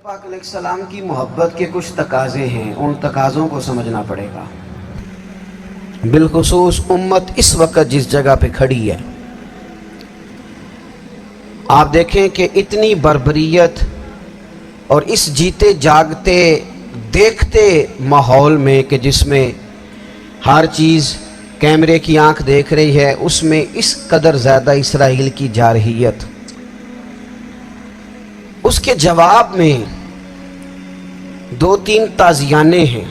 پاک علیہ السلام کی محبت کے کچھ تقاضے ہیں، ان تقاضوں کو سمجھنا پڑے گا۔ بالخصوص امت اس وقت جس جگہ پہ کھڑی ہے، آپ دیکھیں کہ اتنی بربریت اور اس جیتے جاگتے دیکھتے ماحول میں کہ جس میں ہر چیز کیمرے کی آنکھ دیکھ رہی ہے، اس میں اس قدر زیادہ اسرائیل کی جارحیت، اس کے جواب میں دو تین تازیانے ہیں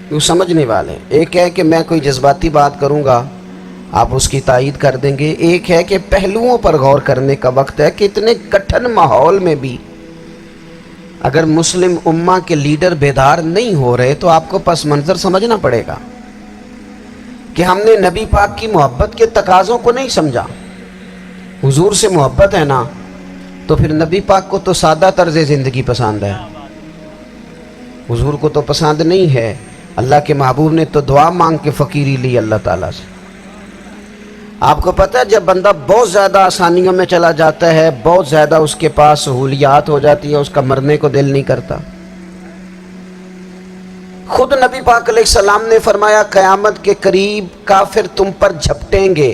جو سمجھنے والے ہیں۔ ایک ہے کہ میں کوئی جذباتی بات کروں گا، آپ اس کی تائید کر دیں گے۔ ایک ہے کہ پہلوؤں پر غور کرنے کا وقت ہے کہ اتنے کٹھن ماحول میں بھی اگر مسلم امہ کے لیڈر بیدار نہیں ہو رہے تو آپ کو پس منظر سمجھنا پڑے گا کہ ہم نے نبی پاک کی محبت کے تقاضوں کو نہیں سمجھا۔ حضور سے محبت ہے نا، تو پھر نبی پاک کو تو سادہ طرز زندگی پسند ہے، حضور کو تو پسند نہیں ہے۔ اللہ کے محبوب نے تو دعا مانگ کے فقیری لی اللہ تعالیٰ سے۔ آپ کو پتہ ہے جب بندہ بہت زیادہ آسانیوں میں چلا جاتا ہے، بہت زیادہ اس کے پاس سہولیات ہو جاتی ہے، اس کا مرنے کو دل نہیں کرتا۔ خود نبی پاک علیہ السلام نے فرمایا قیامت کے قریب کافر تم پر جھپٹیں گے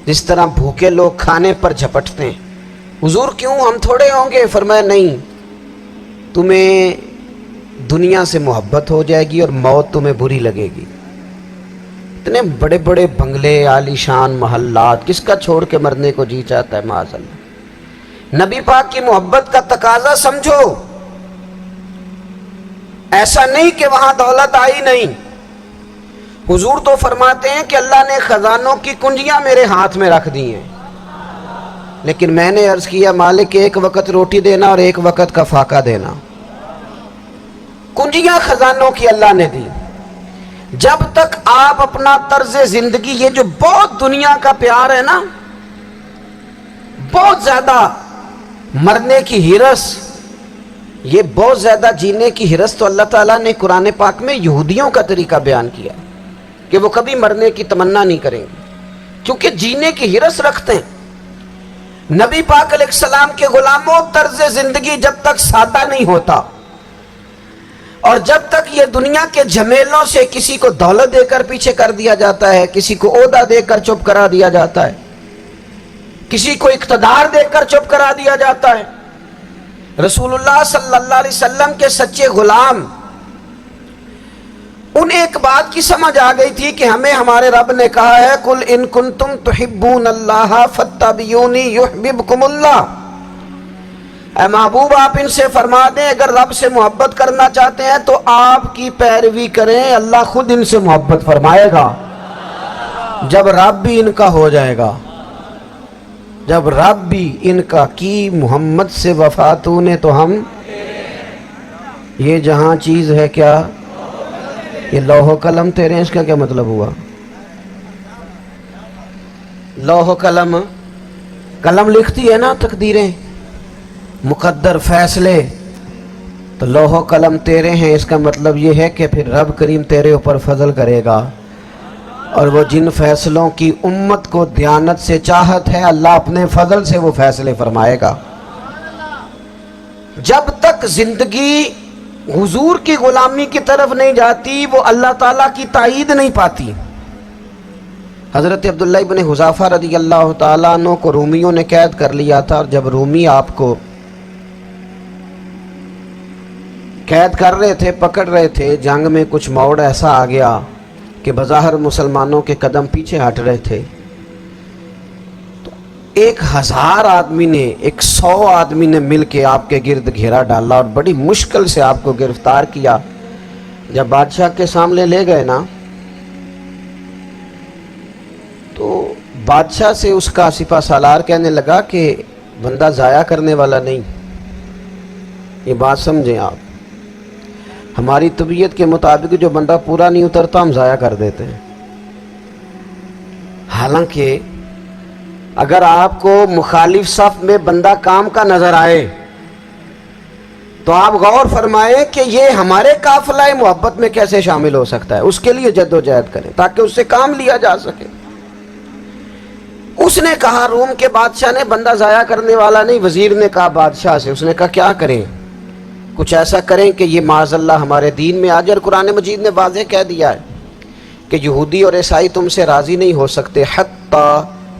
جس طرح بھوکے لوگ کھانے پر جھپٹتے ہیں۔ حضور کیوں، ہم تھوڑے ہوں گے؟ فرمایا نہیں، تمہیں دنیا سے محبت ہو جائے گی اور موت تمہیں بری لگے گی۔ اتنے بڑے بڑے بنگلے، عالی شان محلات، کس کا چھوڑ کے مرنے کو جی چاہتا ہے معاذ اللہ۔ نبی پاک کی محبت کا تقاضا سمجھو، ایسا نہیں کہ وہاں دولت آئی نہیں۔ حضور تو فرماتے ہیں کہ اللہ نے خزانوں کی کنجیاں میرے ہاتھ میں رکھ دی ہیں، لیکن میں نے عرض کیا مالک ایک وقت روٹی دینا اور ایک وقت کا فاقہ دینا۔ کنجیاں خزانوں کی اللہ نے دی۔ جب تک آپ اپنا طرز زندگی، یہ جو بہت دنیا کا پیار ہے نا، بہت زیادہ مرنے کی ہرس، یہ بہت زیادہ جینے کی ہرس، تو اللہ تعالیٰ نے قرآن پاک میں یہودیوں کا طریقہ بیان کیا کہ وہ کبھی مرنے کی تمنا نہیں کریں گے کیونکہ جینے کی ہرس رکھتے ہیں۔ نبی پاک علیہ السلام کے غلاموں، طرز زندگی جب تک سادہ نہیں ہوتا اور جب تک یہ دنیا کے جھمیلوں سے کسی کو دولت دے کر پیچھے کر دیا جاتا ہے، کسی کو عہدہ دے کر چپ کرا دیا جاتا ہے، کسی کو اقتدار دے کر چپ کرا دیا جاتا ہے، رسول اللہ صلی اللہ علیہ وسلم کے سچے غلام، انہیں ایک بات کی سمجھ آ گئی تھی کہ ہمیں ہمارے رب نے کہا ہے قُلْ إِن كُنْتُمْ تُحِبُّونَ اللَّهَ فَاتَّبِعُونِي يُحْبِبْكُمُ اللَّهُ۔ اے محبوب آپ ان سے فرما دیں اگر رب سے محبت کرنا چاہتے ہیں تو آپ کی پیروی کریں، اللہ خود ان سے محبت فرمائے گا جب رب بھی ان کا ہو جائے گا، جب رب بھی ان کا کی محمد سے وفا تو نے تو ہم، یہ جہاں چیز ہے کیا، یہ لوح و قلم تیرے ہیں، اس کا کیا مطلب ہوا؟ لوح و قلم، قلم لکھتی ہے نا تقدیریں، مقدر فیصلے، تو لوح و قلم تیرے ہیں، اس کا مطلب یہ ہے کہ پھر رب کریم تیرے اوپر فضل کرے گا، اور وہ جن فیصلوں کی امت کو دیانت سے چاہت ہے اللہ اپنے فضل سے وہ فیصلے فرمائے گا۔ جب تک زندگی حضور کی غلامی کی طرف نہیں جاتی وہ اللہ تعالیٰ کی تائید نہیں پاتی۔ حضرت عبداللہ ابن حذافہ رضی اللہ تعالیٰ عنہ کو رومیوں نے قید کر لیا تھا، اور جب رومی آپ کو قید کر رہے تھے، پکڑ رہے تھے، جنگ میں کچھ موڑ ایسا آ گیا کہ بظاہر مسلمانوں کے قدم پیچھے ہٹ رہے تھے، تو 1000 آدمی نے، 100 آدمی نے مل کے آپ کے گرد گھیرا ڈالا اور بڑی مشکل سے آپ کو گرفتار کیا۔ جب بادشاہ کے سامنے لے گئے نا، تو بادشاہ سے اس کا سپہ سالار کہنے لگا کہ بندہ ضائع کرنے والا نہیں، یہ بات سمجھیں آپ، ہماری طبیعت کے مطابق جو بندہ پورا نہیں اترتا ہم ضائع کر دیتے ہیں۔ حالانکہ اگر آپ کو مخالف صف میں بندہ کام کا نظر آئے تو آپ غور فرمائیں کہ یہ ہمارے قافلہ محبت میں کیسے شامل ہو سکتا ہے، اس کے لیے جد و جہد کریں تاکہ اس سے کام لیا جا سکے۔ اس نے کہا، روم کے بادشاہ نے، بندہ ضائع کرنے والا نہیں، وزیر نے کہا بادشاہ سے، اس نے کہا کیا کریں؟ کچھ ایسا کریں کہ یہ معاذ اللہ ہمارے دین میں آ جائے۔ اور قرآن مجید نے واضح کہہ دیا ہے کہ یہودی اور عیسائی تم سے راضی نہیں ہو سکتے حتی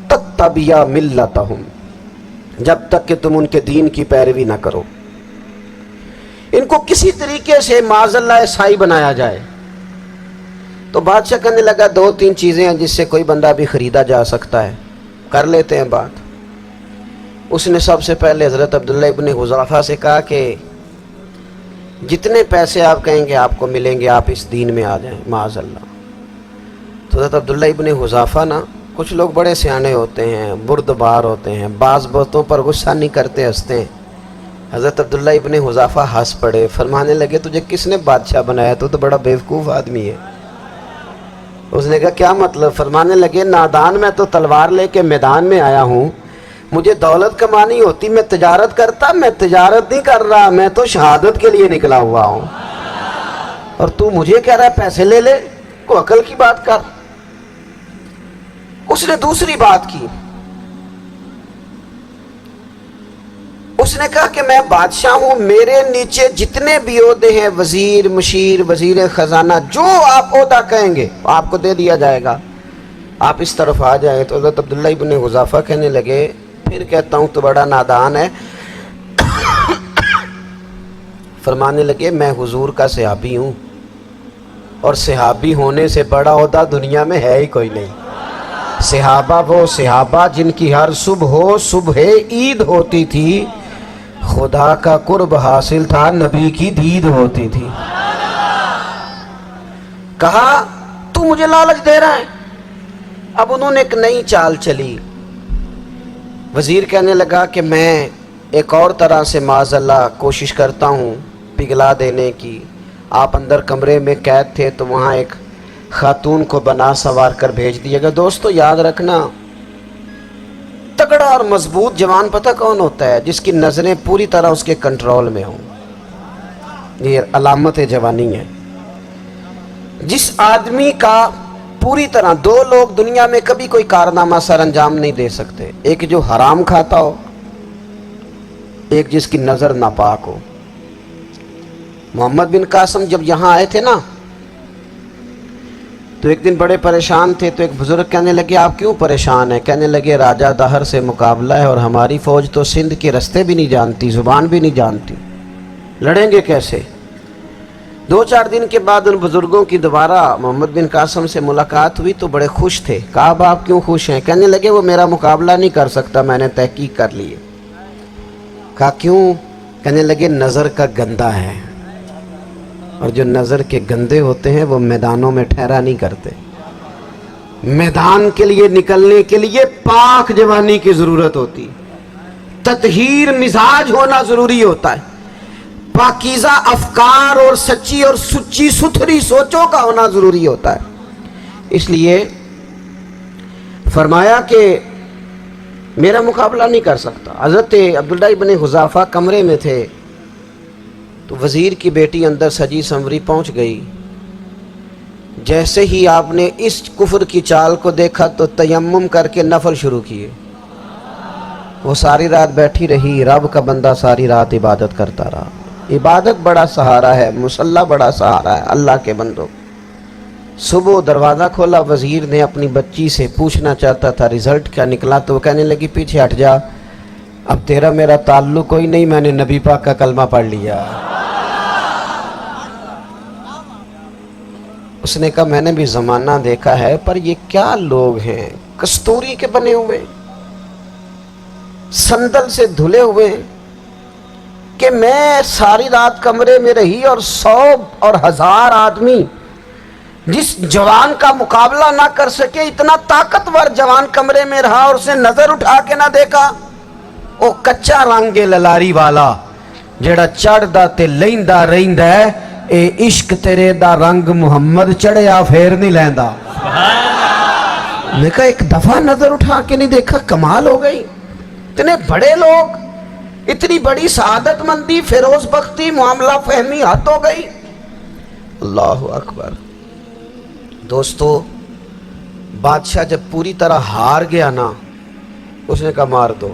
تتبع ملتہم، جب تک کہ تم ان کے دین کی پیروی نہ کرو۔ ان کو کسی طریقے سے معاذ اللہ عیسائی بنایا جائے۔ تو بادشاہ کہنے لگا دو تین چیزیں ہیں جس سے کوئی بندہ بھی خریدا جا سکتا ہے، کر لیتے ہیں بات۔ اس نے سب سے پہلے حضرت عبداللہ ابن حذافہ سے کہا کہ جتنے پیسے آپ کہیں گے آپ کو ملیں گے، آپ اس دین میں آ جائیں معاذ اللہ۔ تو حضرت عبداللہ ابن حذافہ نا، کچھ لوگ بڑے سیانے ہوتے ہیں، بردبار ہوتے ہیں، بعض باتوں پر غصہ نہیں کرتے، ہنستے ہیں۔ حضرت عبداللہ ابن حذافہ ہنس پڑے، فرمانے لگے تجھے کس نے بادشاہ بنایا؟ تو بڑا بیوقوف آدمی ہے۔ اس نے کہا کیا مطلب؟ فرمانے لگے نادان، میں تو تلوار لے کے میدان میں آیا ہوں، مجھے دولت کمانی ہوتی میں تجارت کرتا، میں تجارت نہیں کر رہا، میں تو شہادت کے لیے نکلا ہوا ہوں، اور تو مجھے کہہ رہا ہے پیسے لے لے، کو عقل کی بات کر۔ اس نے دوسری بات کی، اس نے کہا کہ میں بادشاہ ہوں، میرے نیچے جتنے بھی عہدے ہیں، وزیر، مشیر، وزیر خزانہ، جو آپ عہدہ کہیں گے آپ کو دے دیا جائے گا، آپ اس طرف آ جائیں۔ تو حضرت عبداللہ ابن حذافہ کہنے لگے پھر کہتا ہوں تو بڑا نادان ہے۔ فرمانے لگے میں حضور کا صحابی ہوں، اور صحابی ہونے سے بڑا عہدہ دنیا میں ہے ہی کوئی نہیں۔ صحابہ وہ صحابہ جن کی ہر صبح عید ہوتی تھی، خدا کا قرب حاصل تھا، نبی کی دید ہوتی تھی۔ کہا تو مجھے لالچ دے رہا ہے۔ اب انہوں نے ایک نئی چال چلی۔ وزیر کہنے لگا کہ میں ایک اور طرح سے معاذ اللہ کوشش کرتا ہوں پگھلا دینے کی۔ آپ اندر کمرے میں قید تھے تو وہاں ایک خاتون کو بنا سوار کر بھیج دیے گا۔ دوستو یاد رکھنا، تگڑا اور مضبوط جوان پتہ کون ہوتا ہے؟ جس کی نظریں پوری طرح اس کے کنٹرول میں ہوں۔ یہ علامت جوانی ہے۔ جس آدمی کا پوری طرح، دو لوگ دنیا میں کبھی کوئی کارنامہ سر انجام نہیں دے سکتے، ایک جو حرام کھاتا ہو، ایک جس کی نظر ناپاک ہو۔ محمد بن قاسم جب یہاں آئے تھے نا تو ایک دن بڑے پریشان تھے، تو ایک بزرگ کہنے لگے آپ کیوں پریشان ہیں؟ کہنے لگے راجہ دہر سے مقابلہ ہے، اور ہماری فوج تو سندھ کے رستے بھی نہیں جانتی، زبان بھی نہیں جانتی، لڑیں گے کیسے؟ دو چار دن کے بعد ان بزرگوں کی دوبارہ محمد بن قاسم سے ملاقات ہوئی تو بڑے خوش تھے۔ کہا اب آپ کیوں خوش ہیں؟ کہنے لگے وہ میرا مقابلہ نہیں کر سکتا، میں نے تحقیق کر لی ہے۔ کہا کیوں؟ کہنے لگے نظر کا گندہ ہے، اور جو نظر کے گندے ہوتے ہیں وہ میدانوں میں ٹھہرا نہیں کرتے۔ میدان کے لیے نکلنے کے لیے پاک جوانی کی ضرورت ہوتی، تطہیر مزاج ہونا ضروری ہوتا ہے، پاکیزہ افکار اور سچی اور سچی ستھری سوچوں کا ہونا ضروری ہوتا ہے۔ اس لیے فرمایا کہ میرا مقابلہ نہیں کر سکتا۔ حضرت عبداللہ ابن حذافہ کمرے میں تھے تو وزیر کی بیٹی اندر سجی سنوری پہنچ گئی۔ جیسے ہی آپ نے اس کفر کی چال کو دیکھا تو تیمم کر کے نفل شروع کیے۔ وہ ساری رات بیٹھی رہی، رب کا بندہ ساری رات عبادت کرتا رہا۔ عبادت بڑا سہارا ہے، مصلی بڑا سہارا ہے اللہ کے بندوں۔ صبح دروازہ کھولا، وزیر نے اپنی بچی سے پوچھنا چاہتا تھا رزلٹ کیا نکلا، تو وہ کہنے لگی پیچھے ہٹ جا، اب تیرا میرا تعلق کوئی نہیں، میں نے نبی پاک کا کلمہ پڑھ لیا۔ اس نے کہا میں نے بھی زمانہ دیکھا ہے، پر یہ کیا لوگ ہیں، کستوری کے بنے ہوئے، سندل سے دھلے ہوئے، کہ میں ساری رات کمرے میں رہی اور 100 اور 1000 آدمی جس جوان کا مقابلہ نہ کر سکے، اتنا طاقتور جوان کمرے میں رہا اور اسے نظر اٹھا کے نہ دیکھا۔ او کچا رنگ للاری والا جڑا چڑھدا تے لیندا رہندا ہے، اے عشق تیرے دا رنگ محمد چڑھیا پھر نہیں لیندا۔ میں کہا ایک دفعہ نظر اٹھا کے نہیں دیکھا، کمال ہو گئی۔ اتنے بڑے لوگ، اتنی بڑی سعادت مندی، فیروز بختی، معاملہ فہمی حد ہو گئی۔ اللہ اکبر۔ دوستو بادشاہ جب پوری طرح ہار گیا نا، اس نے کہا مار دو۔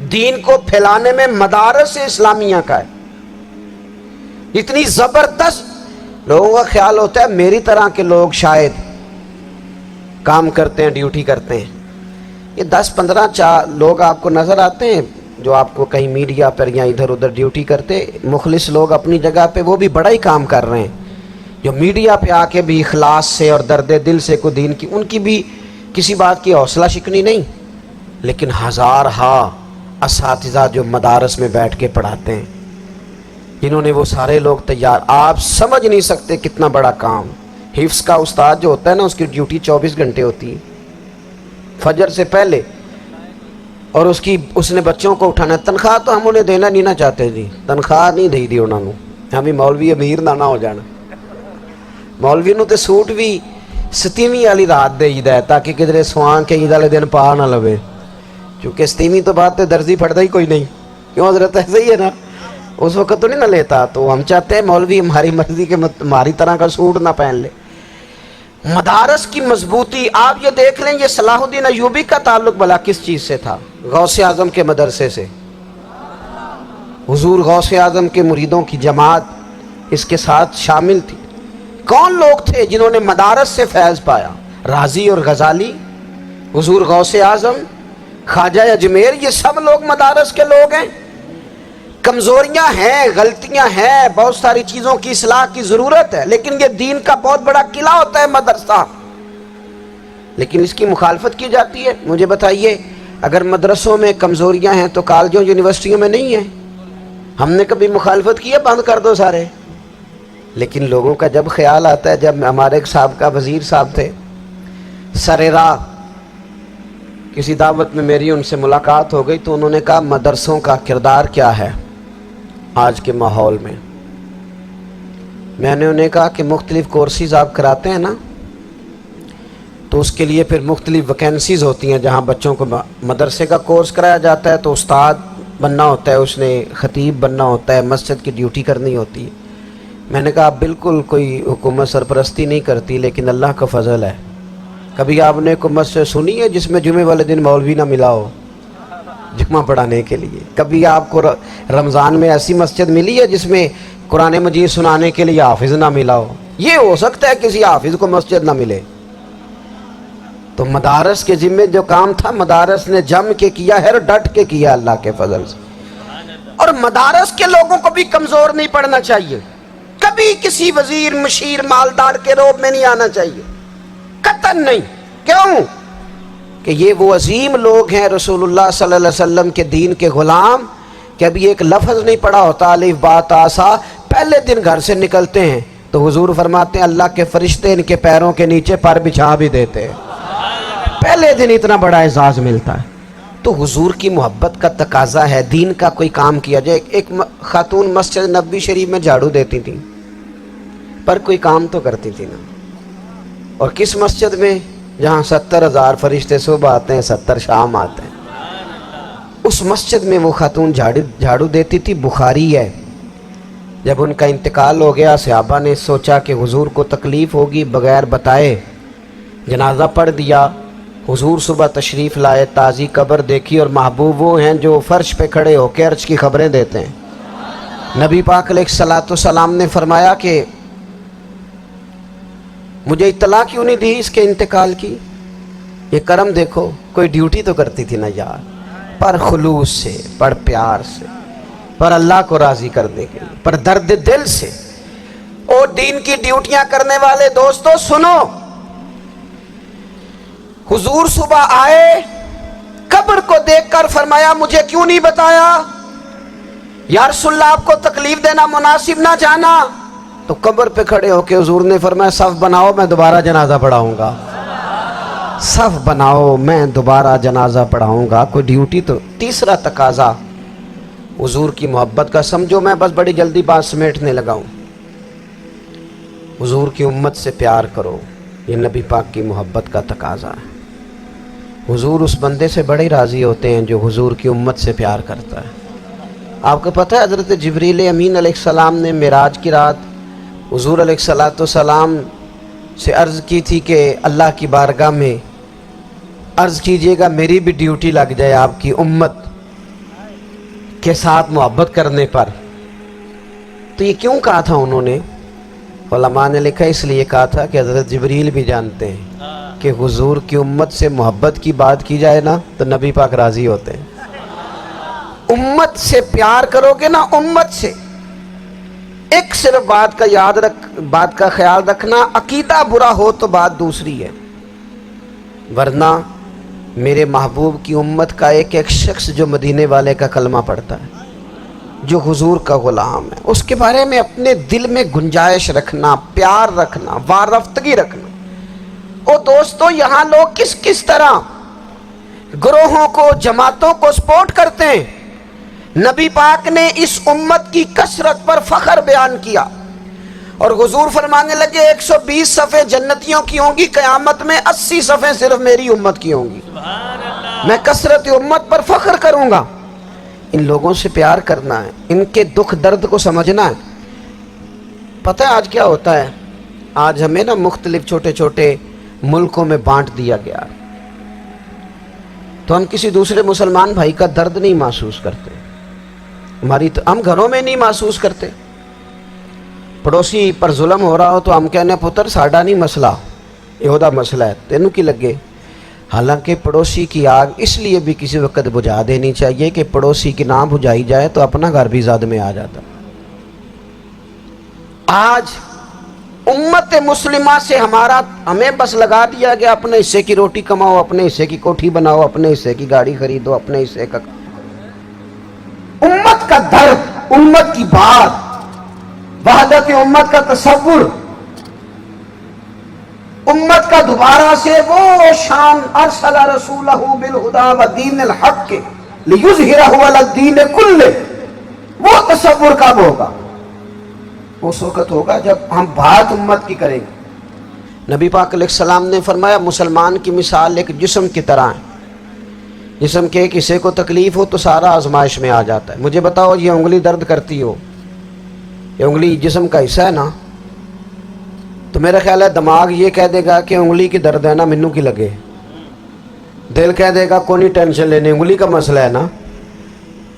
دین کو پھیلانے میں مدارس اسلامیہ کا ہے. اتنی زبردست. لوگوں کا خیال ہوتا ہے میری طرح کے لوگ شاید کام کرتے ہیں, ڈیوٹی کرتے ہیں. یہ 10-15 لوگ آپ کو نظر آتے ہیں جو آپ کو کہیں میڈیا پر یا ادھر ادھر ڈیوٹی کرتے. مخلص لوگ اپنی جگہ پہ وہ بھی بڑا ہی کام کر رہے ہیں, جو میڈیا پہ آ کے بھی اخلاص سے اور درد دل سے کو دین کی, ان کی بھی کسی بات کی حوصلہ شکنی نہیں. لیکن ہزارہا اساتذہ جو مدارس میں بیٹھ کے پڑھاتے ہیں, جنہوں نے وہ سارے لوگ تیار, آپ سمجھ نہیں سکتے کتنا بڑا کام. حفظ کا استاد جو ہوتا ہے نا, اس کی ڈیوٹی 24 گھنٹے ہوتی ہے فجر سے پہلے, اور اس نے بچوں کو اٹھانا. تنخواہ تو ہم انہیں دینا نہیں نہ چاہتے جی, تنخواہ نہیں دئی دی انہوں نے. ہمیں مولوی امیر نہ ہو جانا. مولوی نو تے سوٹ بھی 27ویں والی رات دے عید ہے تاکہ کدھر سوان کے عید والے دن پا نہ لوے, کیونکہ 27ویں تو بعد تے درزی پھڑتا ہی کوئی نہیں. کیوں حضرت ایسے ہی ہے نا, اس وقت تو نہیں نہ لیتا. تو ہم چاہتے ہیں مولوی ہماری مرضی کے ہماری طرح کا سوٹ نہ پہن لے. مدارس کی مضبوطی آپ یہ دیکھ لیں, یہ صلاح الدین ایوبی کا تعلق بھلا کس چیز سے تھا؟ غوث اعظم کے مدرسے سے. حضور غوث اعظم کے مریدوں کی جماعت اس کے ساتھ شامل تھی. کون لوگ تھے جنہوں نے مدارس سے فیض پایا؟ رازی اور غزالی, حضور غوث اعظم, خواجہ اجمیر, یہ سب لوگ مدارس کے لوگ ہیں. کمزوریاں ہیں, غلطیاں ہیں, بہت ساری چیزوں کی اصلاح کی ضرورت ہے, لیکن یہ دین کا بہت بڑا قلعہ ہوتا ہے مدرسہ. لیکن اس کی مخالفت کی جاتی ہے. مجھے بتائیے, اگر مدرسوں میں کمزوریاں ہیں تو کالجوں یونیورسٹیوں میں نہیں ہیں؟ ہم نے کبھی مخالفت کی ہے بند کر دو سارے؟ لیکن لوگوں کا جب خیال آتا ہے, جب ہمارے ایک سابقہ وزیر صاحب تھے سر راہ, کسی دعوت میں میری ان سے ملاقات ہو گئی تو انہوں نے کہا مدرسوں کا کردار کیا ہے آج کے ماحول میں. میں نے انہیں کہا کہ مختلف کورسز آپ کراتے ہیں نا, تو اس کے لیے پھر مختلف ویکینسیز ہوتی ہیں. جہاں بچوں کو مدرسے کا کورس کرایا جاتا ہے تو استاد بننا ہوتا ہے, اس نے خطیب بننا ہوتا ہے, مسجد کی ڈیوٹی کرنی ہوتی ہے. میں نے کہا آپ بالکل کوئی حکومت سرپرستی نہیں کرتی, لیکن اللہ کا فضل ہے. کبھی آپ نے کوئی مسجد سنی ہے جس میں جمعے والے دن مولوی نہ ملا ہو جمعہ پڑھانے کے لیے؟ کبھی آپ کو رمضان میں ایسی مسجد ملی ہے جس میں قرآن مجید سنانے کے لیے حافظ نہ ملا ہو؟ یہ ہو سکتا ہے کسی حافظ کو مسجد نہ ملے. تو مدارس کے ذمے جو کام تھا مدارس نے جم کے کیا ہے اور ڈٹ کے کیا اللہ کے فضل سے. اور مدارس کے لوگوں کو بھی کمزور نہیں پڑنا چاہیے, کبھی کسی وزیر مشیر مالدار کے روب میں نہیں آنا چاہیے, قطعاً نہیں. کیوں کہ یہ وہ عظیم لوگ ہیں رسول اللہ صلی اللہ علیہ وسلم کے دین کے غلام, کہ ابھی ایک لفظ نہیں پڑھا ہوتا الف با تا سا, پہلے دن گھر سے نکلتے ہیں تو حضور فرماتے ہیں اللہ کے فرشتے ان کے پیروں کے نیچے پر بچھا بھی دیتے ہیں. پہلے دن اتنا بڑا اعزاز ملتا ہے. تو حضور کی محبت کا تقاضا ہے, دین کا کوئی کام کیا جائے. ایک خاتون مسجد نبوی شریف میں جھاڑو دیتی تھی پر کوئی کام تو کرتی تھی نا. اور کس مسجد میں؟ جہاں 70,000 فرشتے صبح آتے ہیں 70 شام آتے ہیں. اس مسجد میں وہ خاتون جھاڑو دیتی تھی. بخاری ہے, جب ان کا انتقال ہو گیا صحابہ نے سوچا کہ حضور کو تکلیف ہوگی, بغیر بتائے جنازہ پڑھ دیا. حضور صبح تشریف لائے, تازی قبر دیکھی, اور محبوب وہ ہیں جو فرش پہ کھڑے ہو کے عرش کی خبریں دیتے ہیں. نبی پاک علیہ الصلوۃ والسلام نے فرمایا کہ مجھے اطلاع کیوں نہیں دی اس کے انتقال کی؟ یہ کرم دیکھو, کوئی ڈیوٹی تو کرتی تھی نا یار, پر خلوص سے, پر پیار سے, پر اللہ کو راضی کرنے کے لیے, پر درد دل سے. اور دین کی ڈیوٹیاں کرنے والے دوستو سنو, حضور صبح آئے, قبر کو دیکھ کر فرمایا مجھے کیوں نہیں بتایا؟ یا رسول اللہ آپ کو تکلیف دینا مناسب نہ جانا. تو قبر پہ کھڑے ہو کے حضور نے فرمایا صف بناؤ میں دوبارہ جنازہ پڑھاؤں گا. صف بناؤ میں دوبارہ جنازہ پڑھاؤں گا. کوئی ڈیوٹی تو. تیسرا تقاضا حضور کی محبت کا, سمجھو میں بس بڑی جلدی بات سمیٹنے لگا ہوں. حضور کی امت سے پیار کرو, یہ نبی پاک کی محبت کا تقاضا ہے. حضور اس بندے سے بڑے راضی ہوتے ہیں جو حضور کی امت سے پیار کرتا ہے. آپ کو پتہ ہے حضرت جبریل امین علیہ السلام نے معراج کی رات حضور علیہ الصلوۃ والسلام سے عرض کی تھی کہ اللہ کی بارگاہ میں عرض کیجئے گا میری بھی ڈیوٹی لگ جائے آپ کی امت. کے ساتھ محبت کرنے پر. تو یہ کیوں کہا تھا انہوں نے؟ علماء نے لکھا اس لیے کہا تھا کہ حضرت جبریل بھی جانتے ہیں کہ حضور کی امت سے محبت کی بات کی جائے نا تو نبی پاک راضی ہوتے ہیں. امت سے پیار کرو گے نا، امت سے. ایک صرف بات کا خیال رکھنا، عقیدہ برا ہو تو بات دوسری ہے، ورنہ میرے محبوب کی امت کا ایک ایک شخص جو مدینے والے کا کلمہ پڑھتا ہے، جو حضور کا غلام ہے، اس کے بارے میں اپنے دل میں گنجائش رکھنا، پیار رکھنا، وارفتگی رکھنا. او دوستو، یہاں لوگ کس طرح گروہوں کو، جماعتوں کو سپورٹ کرتے ہیں. نبی پاک نے اس امت کی کثرت پر فخر بیان کیا اور حضور فرمانے لگے 120 صفحے جنتیوں کی ہوں گی، قیامت میں 80 صفحے صرف میری امت کی ہوں گی. میں کثرت امت پر فخر کروں گا. ان لوگوں سے پیار کرنا ہے، ان کے دکھ درد کو سمجھنا ہے. پتہ ہے آج کیا ہوتا ہے؟ آج ہمیں نا مختلف چھوٹے چھوٹے ملکوں میں بانٹ دیا گیا، تو ہم کسی دوسرے مسلمان بھائی کا درد نہیں محسوس کرتے. ہم گھروں میں نہیں محسوس کرتے. پڑوسی پر ظلم ہو رہا ہو تو ہم کہنے پتر ساڈا نہیں مسئلہ، یہ مسئلہ ہے، تینوں کی لگے. حالانکہ پڑوسی کی آگ اس لیے بھی کسی وقت بجھا دینی چاہیے کہ پڑوسی کی نہ بجھائی جائے تو اپنا گھر بھی زاد میں آ جاتا. آج امت مسلمہ سے ہمیں بس لگا دیا گیا اپنے حصے کی روٹی کماؤ، اپنے حصے کی کوٹھی بناؤ، اپنے حصے کی گاڑی خریدو، اپنے حصے کا. امت کا درد، امت کی بات، وحدت امت کا تصور، امت کا دوبارہ سے وہ شان، ارسل رسولہ بالہدی ودین الحق لیظہرہ علی الدین کلہ، وہ تصور کب ہوگا؟ اس وقت ہوگا جب ہم بات امت کی کریں گے. نبی پاک علیہ السلام نے فرمایا مسلمان کی مثال ایک جسم کی طرح ہے. جسم کے ایک حصے کو تکلیف ہو تو سارا آزمائش میں آ جاتا ہے. مجھے بتاؤ یہ انگلی درد کرتی ہو، یہ انگلی جسم کا حصہ ہے نا، تو میرا خیال ہے دماغ یہ کہہ دے گا کہ انگلی کی درد ہے نا منو کی لگے. دل کہہ دے گا کوئی نہیں ٹینشن لینے، انگلی کا مسئلہ ہے نا.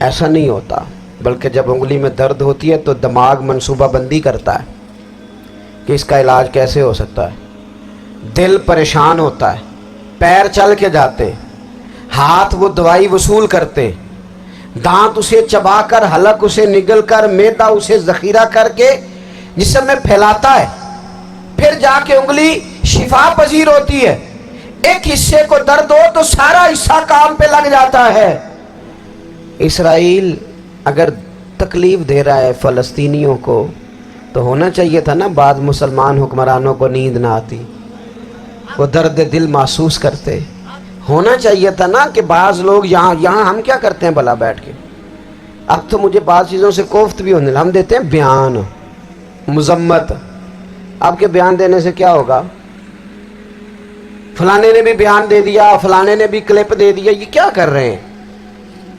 ایسا نہیں ہوتا، بلکہ جب انگلی میں درد ہوتی ہے تو دماغ منصوبہ بندی کرتا ہے کہ اس کا علاج کیسے ہو سکتا ہے. دل پریشان ہوتا ہے، پیر چل کے جاتے، ہاتھ وہ دوائی وصول کرتے، دانت اسے چبا کر، حلق اسے نگل کر، معدہ اسے ذخیرہ کر کے جسم میں پھیلاتا ہے، پھر جا کے انگلی شفا پذیر ہوتی ہے. ایک حصے کو درد ہو تو سارا حصہ کام پہ لگ جاتا ہے. اسرائیل اگر تکلیف دے رہا ہے فلسطینیوں کو تو ہونا چاہیے تھا نا بعض مسلمان حکمرانوں کو نیند نہ آتی، وہ درد دل محسوس کرتے. ہونا چاہیے تھا نا کہ بعض لوگ یہاں ہم کیا کرتے ہیں بھلا بیٹھ کے. اب تو مجھے بعض چیزوں سے کوفت بھی ہونے لگا. ہم دیتے ہیں بیان، مذمت. اب کے بیان دینے سے کیا ہوگا؟ فلانے نے بھی بیان دے دیا، فلانے نے بھی کلپ دے دیا. یہ کیا کر رہے ہیں؟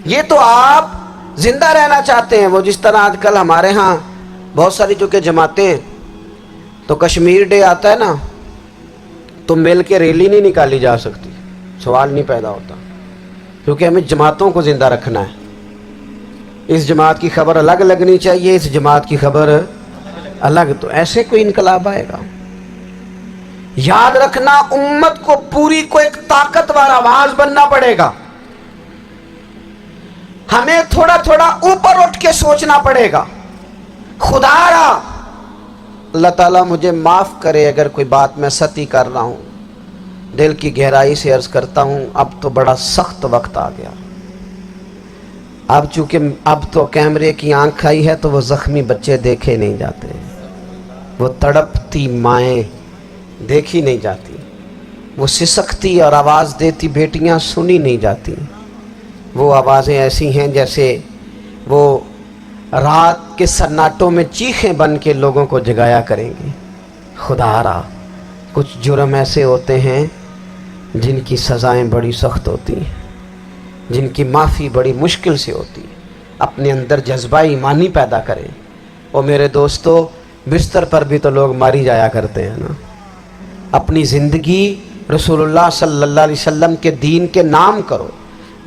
یہ تو آپ زندہ رہنا چاہتے ہیں. وہ جس طرح آج کل ہمارے ہاں بہت ساری چونکہ جماعتیں ہیں تو کشمیر ڈے آتا ہے نا تو مل کے ریلی نہیں نکالی جا سکتی، سوال نہیں پیدا ہوتا، کیونکہ ہمیں جماعتوں کو زندہ رکھنا ہے. اس جماعت کی خبر الگ لگنی چاہیے، اس جماعت کی خبر الگ. تو ایسے کوئی انقلاب آئے گا؟ یاد رکھنا امت کو پوری کو ایک طاقتور آواز بننا پڑے گا. ہمیں تھوڑا تھوڑا اوپر اٹھ کے سوچنا پڑے گا. خدا را اللہ تعالیٰ مجھے معاف کرے اگر کوئی بات میں سطحی کر رہا ہوں، دل کی گہرائی سے عرض کرتا ہوں اب تو بڑا سخت وقت آ گیا. اب چونکہ اب تو کیمرے کی آنکھ آئی ہے تو وہ زخمی بچے دیکھے نہیں جاتے، وہ تڑپتی مائیں دیکھی نہیں جاتی، وہ سسکتی اور آواز دیتی بیٹیاں سنی نہیں جاتی. وہ آوازیں ایسی ہیں جیسے وہ رات کے سناٹوں میں چیخیں بن کے لوگوں کو جگایا کریں گی. خدا را کچھ جرم ایسے ہوتے ہیں جن کی سزائیں بڑی سخت ہوتی ہیں، جن کی معافی بڑی مشکل سے ہوتی ہے. اپنے اندر جذبہ ایمانی پیدا کریں. اور میرے دوستو بستر پر بھی تو لوگ ماری جایا کرتے ہیں نا. اپنی زندگی رسول اللہ صلی اللہ علیہ وسلم کے دین کے نام کرو،